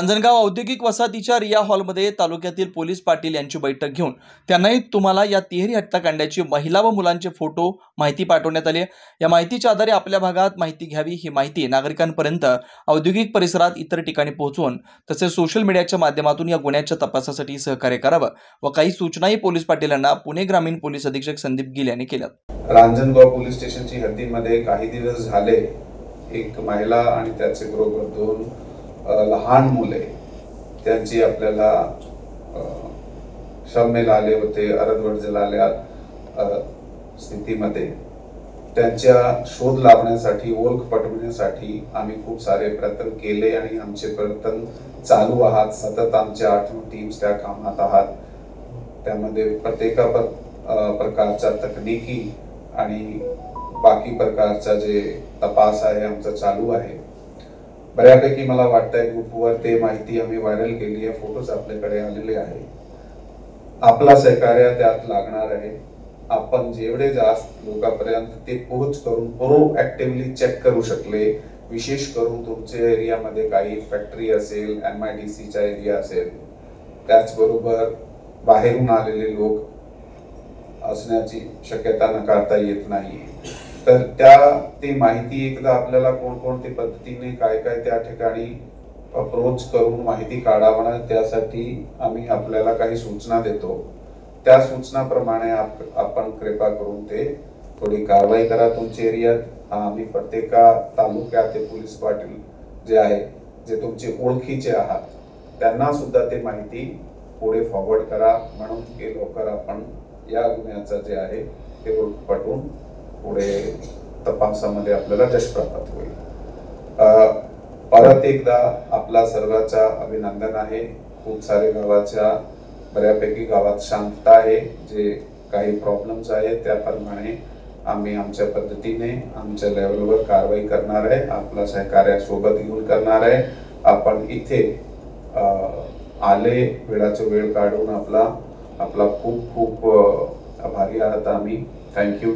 रांजणगाव औद्योगिक वसाहतीच्या रिया हॉलमध्ये तालुक्यातील पोलीस पाटील यांची बैठक घेऊन त्यांनाही तुम्हाला या तिहेरी हत्याकांडाची महिला व मुलांचे फोटो माहिती पाठवण्यात आली। या माहितीच्या आधारे आपल्या भागात माहिती घ्यावी, ही माहिती नागरिकांपर्यंत औद्योगिक परिसरात इतर ठिकाणी पोहोचवून तसेच सोशल मीडियाच्या माध्यमातून या गुन्ह्याच्या तपासासाठी सहकार्य करावं व काही सूचनाही पोलीस पाटीलांना पुणे ग्रामीण पोलीस अधीक्षक संदीप गिल यांनी केल्यात। रांजणगाव पोलीस स्टेशनची हद्दीमध्ये काही दिवस झाले एक महिला आणि त्याचे बरोबर दोन लहान मुले त्यांची आपल्याला शम्मेल आले होते, अर्धवट जळाल्या स्थितीमध्ये त्यांच्या शोध लावण्यासाठी, ओळख पटवण्यासाठी आम्ही खूप सारे प्रयत्न केले आणि आमचे प्रयत्न चालू आहात। सतत आमच्या 8 टीम्स त्या कामात आहात। त्यामध्ये प्रत्येक प्रकारचा तकनिकी आणि बाकी प्रकारचा जे तपास आहे आमचा चालू आहे। बऱ्यापैकी मला वाटतंय ग्रुपवर ते माहिती आम्ही व्हायरल केली आहे, फोटोज आपल्याकडे आलेले आहे। आपला सहकार्य त्यात लागणार आहे। आपण जेवढे जास्त लोकांपर्यंत ते पोहोच करून प्रोएक्टिव्हली चेक करू शकले, विशेष करून तुमच्या एरियामध्ये काही फॅक्टरी असेल, MIDCचा एरिया असेल, त्याचबरोबर बाहेरून आलेले लोक असण्याची शक्यता नकारता येत नाही। तर ती माहिती एकदा आपल्याला कोणकोणत्या पद्धतीने काय त्या ठिकाणी अप्रोच करून माहिती काढावं, त्यासाठी आम्ही आपल्याला काही सूचना देतो। त्या सूचनाप्रमाणे आपण कृपा करून ते थोडी कारवाई करा तुमच्या एरियात। आम्ही प्रत्येक तालुक्यात ते पोलीस पाटील जे आहे, जे तुमचे ओळखीचे आहात, त्यांना सुद्धा ते माहिती पुढे फॉरवर्ड करा, म्हणून की लवकर आपण या गुन्ह्याचं जे आहे ते ओळख पटवून पुढे तपासामध्ये आपल्याला यश प्राप्त होईल। परत एकदा आपला सर्वांचा अभिनंदन आहे। खूप सारे गावाच्या बऱ्यापैकी गावात शांतता आहे। जे काही प्रॉब्लेम्स आहेत त्याप्रमाणे आम्ही आमच्या पद्धतीने आमच्या लेवलवर कारवाई करणार आहे, आपला सहकार्य सोबत घेऊन करणार आहे। आपण इथे आले, वेळाचा वेळ काढून आपला खूप खूप आभारी आहात आम्ही। थँक्यू।